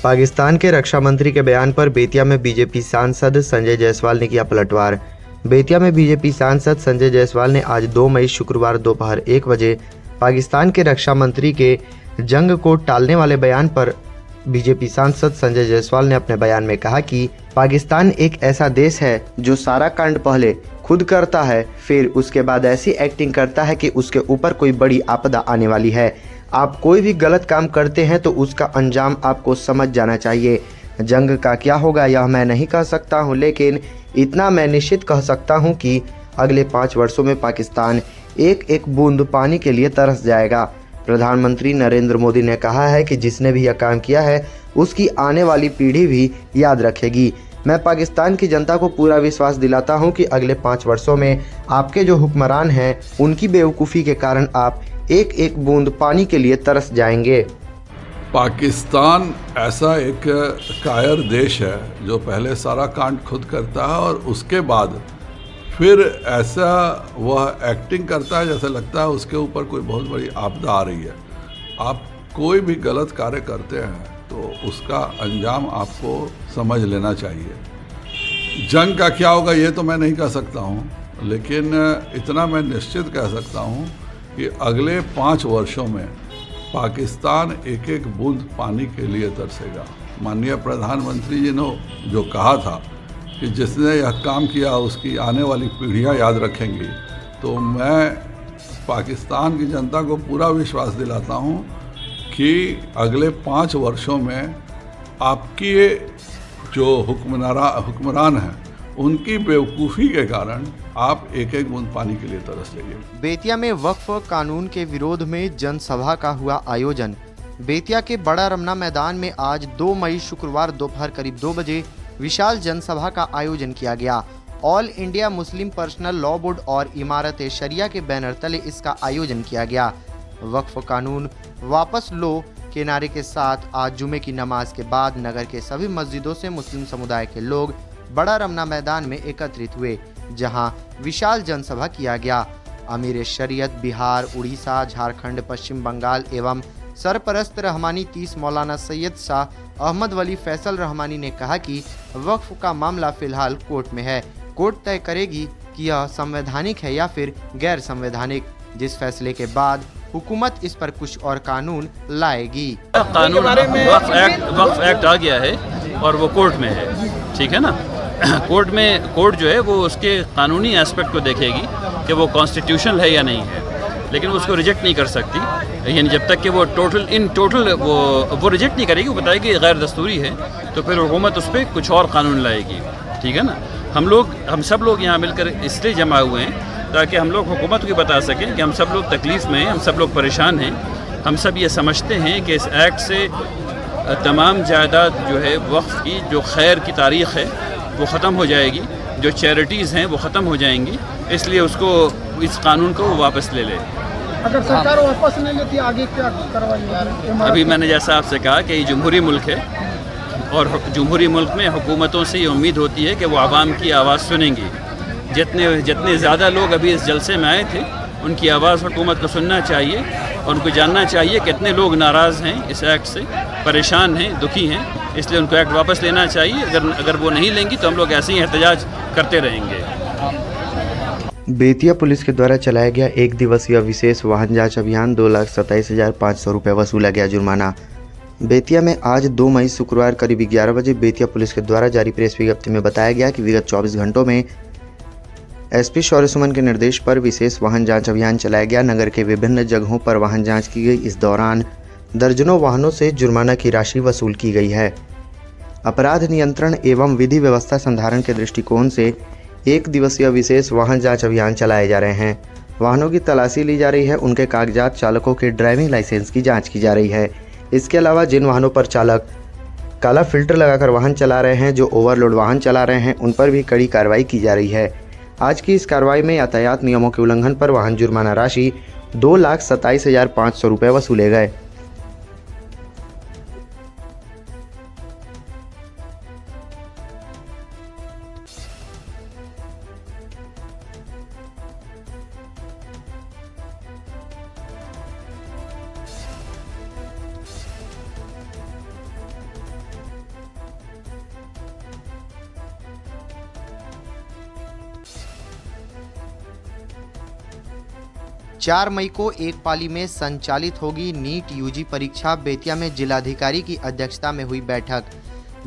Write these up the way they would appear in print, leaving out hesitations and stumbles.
पाकिस्तान के रक्षा मंत्री के बयान पर बेतिया में बीजेपी सांसद संजय जायसवाल ने किया पलटवार। बेतिया में बीजेपी सांसद संजय जायसवाल ने आज 2 मई शुक्रवार दोपहर 1 बजे पाकिस्तान के रक्षा मंत्री के जंग को टालने वाले बयान पर बीजेपी सांसद संजय जायसवाल ने अपने बयान में कहा कि पाकिस्तान एक ऐसा देश है जो सारा कांड पहले खुद करता है, फिर उसके बाद ऐसी एक्टिंग करता है कि उसके ऊपर कोई बड़ी आपदा आने वाली है। आप कोई भी गलत काम करते हैं तो उसका अंजाम आपको समझ जाना चाहिए। जंग का क्या होगा यह मैं नहीं कह सकता हूं, लेकिन इतना मैं निश्चित कह सकता हूं कि अगले 5 वर्षों में पाकिस्तान एक एक बूंद पानी के लिए तरस जाएगा। प्रधानमंत्री नरेंद्र मोदी ने कहा है कि जिसने भी यह काम किया है उसकी आने वाली पीढ़ी भी याद रखेगी। मैं पाकिस्तान की जनता को पूरा विश्वास दिलाता हूं कि अगले 5 वर्षों में आपके जो हुक्मरान हैं उनकी बेवकूफ़ी के कारण आप एक एक बूंद पानी के लिए तरस जाएंगे। पाकिस्तान ऐसा एक कायर देश है जो पहले सारा कांड खुद करता है और उसके बाद फिर ऐसा वह एक्टिंग करता है जैसे लगता है उसके ऊपर कोई बहुत बड़ी आपदा आ रही है। आप कोई भी गलत कार्य करते हैं तो उसका अंजाम आपको समझ लेना चाहिए। जंग का क्या होगा ये तो मैं नहीं कह सकता हूँ, लेकिन इतना मैं निश्चित कह सकता हूँ कि अगले 5 वर्षों में पाकिस्तान एक एक बूंद पानी के लिए तरसेगा। माननीय प्रधानमंत्री जी ने जो कहा था कि जिसने यह काम किया उसकी आने वाली पीढ़ियां याद रखेंगी, तो मैं पाकिस्तान की जनता को पूरा विश्वास दिलाता हूं कि अगले 5 वर्षों में आपकी जो हुक्मरान हैं उनकी बेवकूफ़ी के कारण आप एक एक बूंद पानी के लिए तरसेंगे। बेतिया में वक्फ कानून के विरोध में जनसभा का हुआ आयोजन। बेतिया के बड़ा रमना मैदान में आज 2 मई शुक्रवार दोपहर करीब 2 बजे विशाल जनसभा का आयोजन किया गया। All India Muslim personal law board और इमारत शरिया के बैनर तले इसका आयोजन किया गया। वक्फ कानून वापस लो के नारे के साथ आज जुमे की नमाज के बाद नगर के सभी मस्जिदों से मुस्लिम समुदाय के लोग बड़ा रमना मैदान में एकत्रित हुए, जहां विशाल जनसभा किया गया। अमीर शरीयत बिहार, उड़ीसा, झारखंड, पश्चिम बंगाल एवं सरपरस्त रहमानी 30 मौलाना सैयद शाह अहमद वली फैसल रहमानी ने कहा कि वक्फ का मामला फिलहाल कोर्ट में है। कोर्ट तय करेगी कि यह संवैधानिक है या फिर गैर संवैधानिक, जिस फैसले के बाद हुकूमत इस पर कुछ और कानून लाएगी। कानून वक्फ एक्ट आ गया है और वो कोर्ट में है, ठीक है ना। कोर्ट जो है वो उसके कानूनी एस्पेक्ट को देखेगी कि वो कॉन्स्टिट्यूशनल है या नहीं है, लेकिन वो उसको रिजेक्ट नहीं कर सकती। यानी जब तक कि वो टोटल वो रिजेक्ट नहीं करेगी, वो बताएगी गैर दस्तूरी है, तो फिर हुकूमत उस पर कुछ और कानून लाएगी, ठीक है ना। हम सब लोग यहाँ मिलकर इसलिए जमा हुए हैं ताकि हम लोग हुकूमत को बता सकें कि हम सब लोग तकलीफ़ में हैं, हम सब लोग परेशान हैं। हम सब ये समझते हैं कि इस एक्ट से तमाम जायदाद जो है वक्फ की जो खैर की तारीख़ है वो ख़त्म हो जाएगी, जो चैरिटीज़ हैं वो ख़त्म हो जाएंगी, इसलिए उसको इस कानून को वापस ले ले। अगर सरकार वापस नहीं लेती आगे क्या कार्रवाई? अभी मैंने जैसा आपसे कहा कि ये जमहूरी मुल्क है और जमहूरी मुल्क में हुकूमतों से ये उम्मीद होती है कि वो आवाम की आवाज़ सुनेंगी। जितने ज़्यादा लोग अभी इस जलसे में आए थे उनकी आवाज़ हुकूमत को सुनना चाहिए और उनको जानना चाहिए कितने लोग नाराज़ हैं इस एक्ट से, परेशान हैं, दुखी हैं, इसलिए उनको एक्ट वापस लेना चाहिए। अगर वो नहीं लेंगी तो हम लोग ऐसे ही एहतजाज करते रहेंगे। बेतिया पुलिस के द्वारा चलाया गया 1 दिवसीय विशेष वाहन जांच अभियान 2,27,500 रुपये वसूला गया जुर्माना। बेतिया में आज 2 मई शुक्रवार करीब 11 बजे बेतिया पुलिस के द्वारा जारी प्रेस विज्ञप्ति में बताया गया कि विगत 24 घंटों में एसपी शौर्य सुमन के निर्देश पर विशेष वाहन जांच अभियान चलाया गया। नगर के विभिन्न जगहों पर वाहन जांच की गई। इस दौरान दर्जनों वाहनों से जुर्माना की राशि वसूल की गई है। अपराध नियंत्रण एवं विधि व्यवस्था संधारण के दृष्टिकोण से 1 दिवसीय विशेष वाहन जांच अभियान चलाए जा रहे हैं। वाहनों की तलाशी ली जा रही है, उनके कागजात, चालकों के ड्राइविंग लाइसेंस की जांच की जा रही है। इसके अलावा जिन वाहनों पर चालक काला फिल्टर लगाकर वाहन चला रहे हैं, जो ओवरलोड वाहन चला रहे हैं, उन पर भी कड़ी कार्रवाई की जा रही है। आज की इस कार्रवाई में यातायात नियमों के उल्लंघन पर वाहन जुर्माना राशि 2,27,500 रुपये वसूले गए। 4 मई को एक पाली में संचालित होगी नीट यूजी परीक्षा। बेतिया में जिलाधिकारी की अध्यक्षता में हुई बैठक।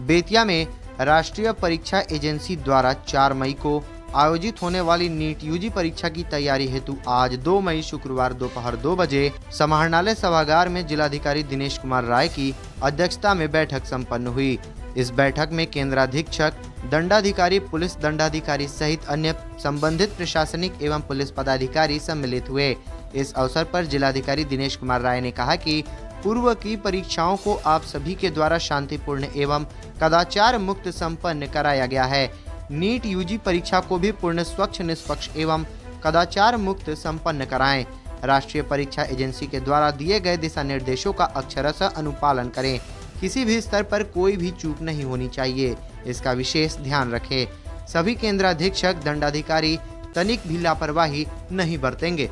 बेतिया में राष्ट्रीय परीक्षा एजेंसी द्वारा 4 मई को आयोजित होने वाली नीट यूजी परीक्षा की तैयारी हेतु आज 2 मई शुक्रवार दोपहर 2 बजे समाहरणालय सभागार में जिलाधिकारी दिनेश कुमार राय की अध्यक्षता में बैठक संपन्न हुई। इस बैठक में केंद्राधीक्षक, दंडाधिकारी, पुलिस दंडाधिकारी सहित अन्य संबंधित प्रशासनिक एवं पुलिस पदाधिकारी सम्मिलित हुए। इस अवसर पर जिलाधिकारी दिनेश कुमार राय ने कहा कि पूर्व की परीक्षाओं को आप सभी के द्वारा शांतिपूर्ण एवं कदाचार मुक्त संपन्न कराया गया है। नीट यूजी परीक्षा को भी पूर्ण स्वच्छ, निष्पक्ष एवं कदाचार मुक्त संपन्न कराएं। राष्ट्रीय परीक्षा एजेंसी के द्वारा दिए गए दिशा निर्देशों का अक्षरशः अनुपालन करें। किसी भी स्तर पर कोई भी चूक नहीं होनी चाहिए, इसका विशेष ध्यान रखें। सभी केंद्राधीक्षक, दंडाधिकारी तनिक भी लापरवाही नहीं बरतेंगे।